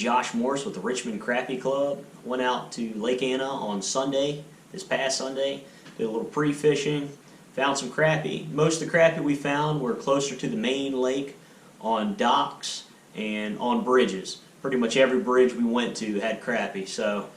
Josh Morse with the Richmond Crappie Club. Went out to Lake Anna on Sunday, this past Sunday, did a little pre-fishing, found some crappie. Most of the crappie we found were closer to the main lake on docks and on bridges. Pretty much every bridge we went to had crappie. So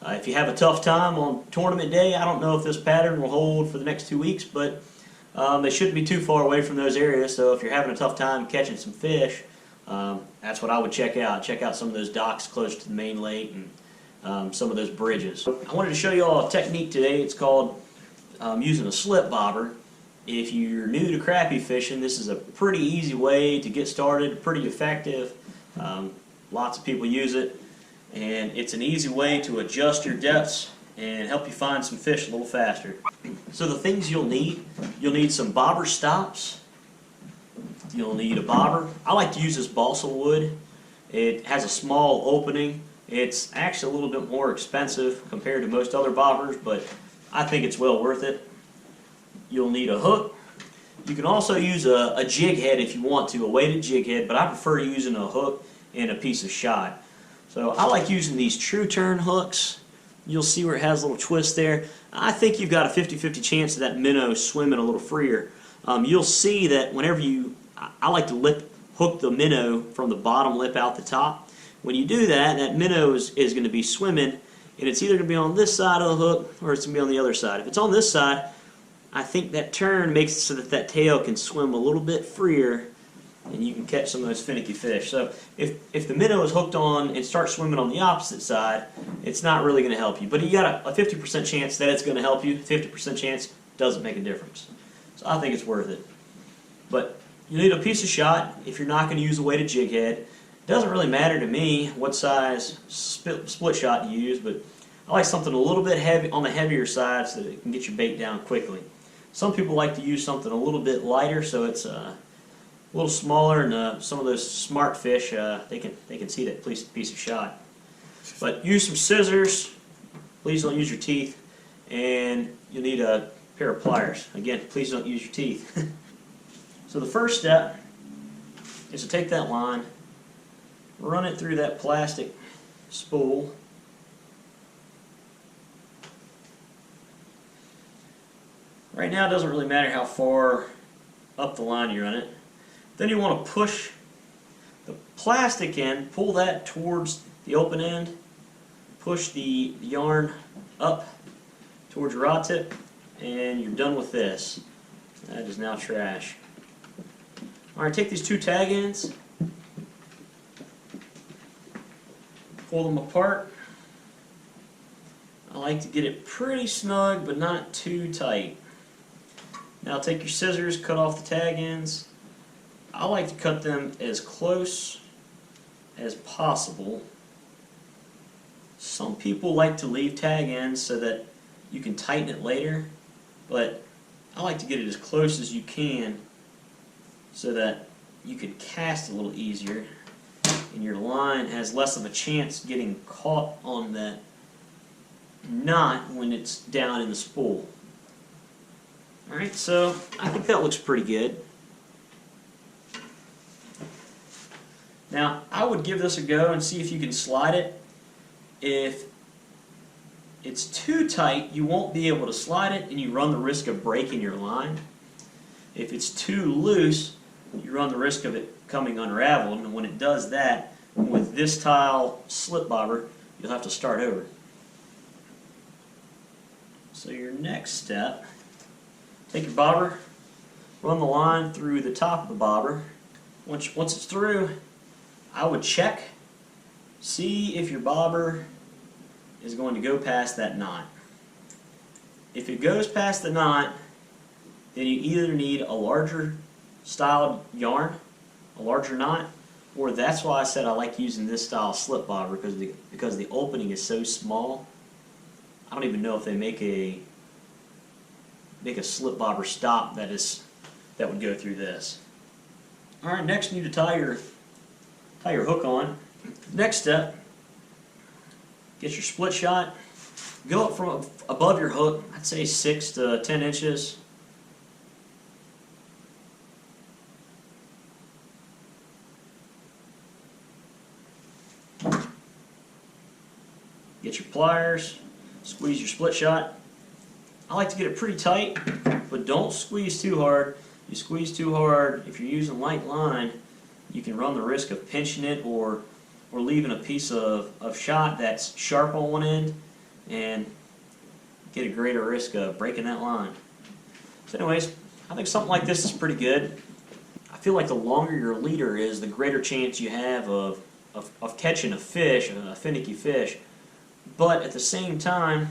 if you have a tough time on tournament day, I don't know if this pattern will hold for the next 2 weeks, but they shouldn't be too far away from those areas. So if you're having a tough time catching some fish, that's what I would check out. Check out some of those docks close to the main lake and some of those bridges. I wanted to show you all a technique today. It's called using a slip bobber. If you're new to crappie fishing, this is a pretty easy way to get started, pretty effective. Lots of people use it, and it's an easy way to adjust your depths and help you find some fish a little faster. So the things you'll need some bobber stops. You'll need a bobber. I like to use this balsa wood. It has a small opening. It's actually a little bit more expensive compared to most other bobbers, but I think it's well worth it. You'll need a hook. You can also use a jig head if you want to, a weighted jig head, but I prefer using a hook and a piece of shot. So I like using these true turn hooks. You'll see where it has a little twist there. I think you've got a 50-50 chance of that minnow swimming a little freer. You'll see that whenever I like to hook the minnow from the bottom lip out the top. When you do that, that minnow is going to be swimming, and it's either going to be on this side of the hook or it's going to be on the other side. If it's on this side, I think that turn makes it so that that tail can swim a little bit freer and you can catch some of those finicky fish. So if the minnow is hooked on and starts swimming on the opposite side, it's not really going to help you. But you got a 50% chance that it's going to help you. 50% chance doesn't make a difference. So I think it's worth it. But you need a piece of shot if you're not going to use a weighted jig head. It doesn't really matter to me what size split shot you use, but I like something a little bit heavy, on the heavier side, so that it can get your bait down quickly. Some people like to use something a little bit lighter, so it's a little smaller, and some of those smart fish, they can see that piece of shot. But use some scissors. Please don't use your teeth, and you'll need a pair of pliers. Again, please don't use your teeth. So the first step is to take that line, run it through that plastic spool. Right now it doesn't really matter how far up the line you run it. Then you want to push the plastic end, pull that towards the open end, push the yarn up towards your rod tip, and you're done with this. That is now trash. Alright, take these two tag ends, pull them apart. I like to get it pretty snug but not too tight. Now take your scissors, cut off the tag ends. I like to cut them as close as possible. Some people like to leave tag ends so that you can tighten it later, but I like to get it as close as you can so that you can cast a little easier and your line has less of a chance getting caught on that knot when it's down in the spool. Alright, so I think that looks pretty good. Now, I would give this a go and see if you can slide it. If it's too tight, you won't be able to slide it and you run the risk of breaking your line. If it's too loose, you run the risk of it coming unraveled, and when it does that, with this style slip bobber, you'll have to start over. So your next step, take your bobber, run the line through the top of the bobber. Once it's through, I would check, see if your bobber is going to go past that knot. If it goes past the knot, then you either need a larger styled yarn, a larger knot, or that's why I said I like using this style slip bobber, because the opening is so small. I don't even know if they make a slip bobber stop that would go through this. Alright, next you need to tie your hook on. Next step, get your split shot, go up from above your hook, I'd say 6 to 10 inches. Get your pliers, squeeze your split shot. I like to get it pretty tight, but don't squeeze too hard. You squeeze too hard, if you're using light line, you can run the risk of pinching it or leaving a piece of shot that's sharp on one end and get a greater risk of breaking that line. So anyways, I think something like this is pretty good. I feel like the longer your leader is, the greater chance you have of catching a fish, a finicky fish. But at the same time,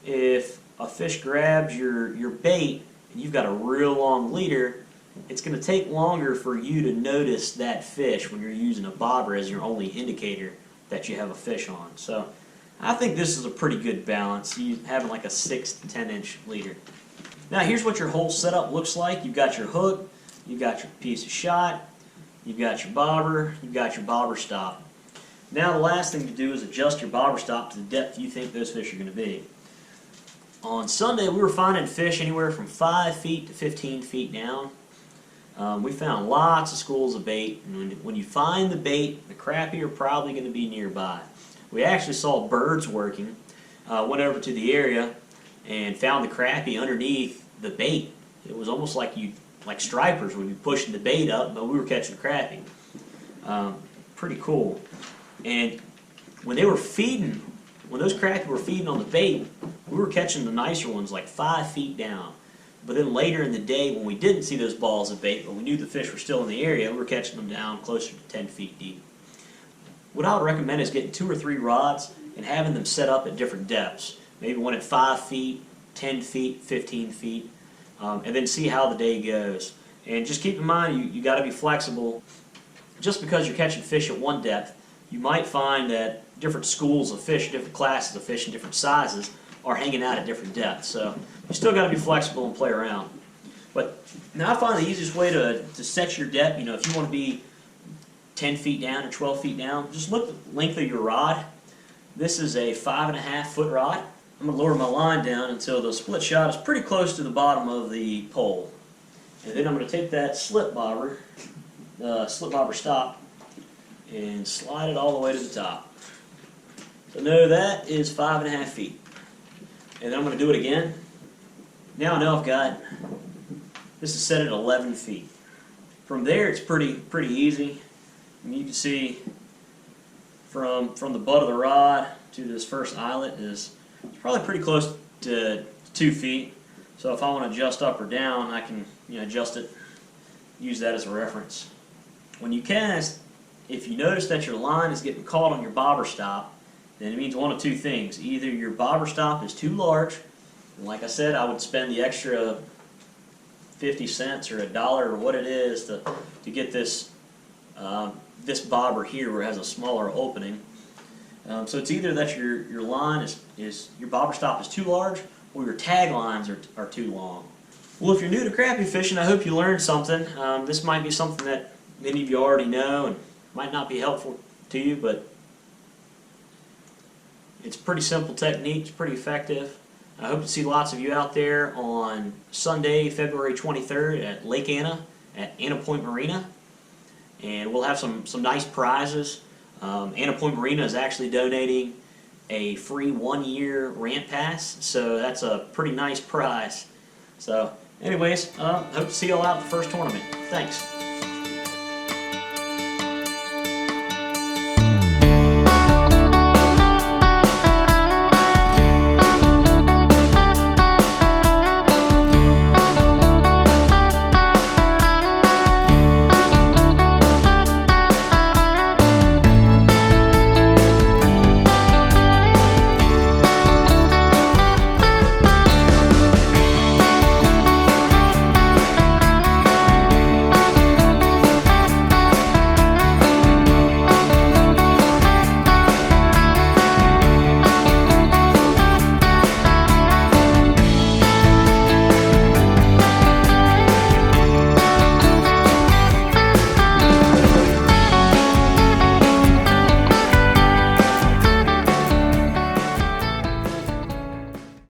if a fish grabs your bait and you've got a real long leader, it's going to take longer for you to notice that fish when you're using a bobber as your only indicator that you have a fish on. So I think this is a pretty good balance, you having like a 6 to 10 inch leader. Now here's what your whole setup looks like. You've got your hook, you've got your piece of shot, you've got your bobber, you've got your bobber stop. Now the last thing to do is adjust your bobber stop to the depth you think those fish are going to be. On Sunday we were finding fish anywhere from 5 feet to 15 feet down. We found lots of schools of bait, and when you find the bait, the crappie are probably going to be nearby. We actually saw birds working, went over to the area and found the crappie underneath the bait. It was almost like stripers would be pushing the bait up, but we were catching crappie. Pretty cool. And when they were feeding, when those crappie were feeding on the bait, we were catching the nicer ones like 5 feet down. But then later in the day, when we didn't see those balls of bait, but we knew the fish were still in the area, we were catching them down closer to 10 feet deep. What I would recommend is getting 2 or 3 rods and having them set up at different depths. Maybe one at 5 feet, 10 feet, 15 feet, and then see how the day goes. And just keep in mind, you got to be flexible. Just because you're catching fish at one depth, you might find that different schools of fish, different classes of fish, and different sizes are hanging out at different depths. So you still got to be flexible and play around. But now I find the easiest way to set your depth, if you want to be 10 feet down or 12 feet down, just look at the length of your rod. This is a 5.5 foot rod. I'm going to lower my line down until the split shot is pretty close to the bottom of the pole. And then I'm going to take that slip bobber stop, and slide it all the way to the top. So know that is 5.5 feet. And then I'm going to do it again. Now I know I've got, this is set at 11 feet. From there it's pretty easy. And you can see from the butt of the rod to this first eyelet is probably pretty close to 2 feet. So if I want to adjust up or down, I can adjust it, use that as a reference. When you cast, if you notice that your line is getting caught on your bobber stop, then it means one of two things. Either your bobber stop is too large, and like I said, I would spend the extra 50 cents or $1 or what it is to get this this bobber here where it has a smaller opening. So it's either that your line is your bobber stop is too large, or your tag lines are too long. Well, if you're new to crappie fishing, I hope you learned something. This might be something that many of you already know and might not be helpful to you, but it's a pretty simple technique. It's pretty effective. I hope to see lots of you out there on Sunday, February 23rd at Lake Anna at Anna Point Marina, and we'll have some nice prizes. Anna Point Marina is actually donating a free 1-year ramp pass, so that's a pretty nice prize. So anyways, hope to see you all out at the first tournament. Thanks.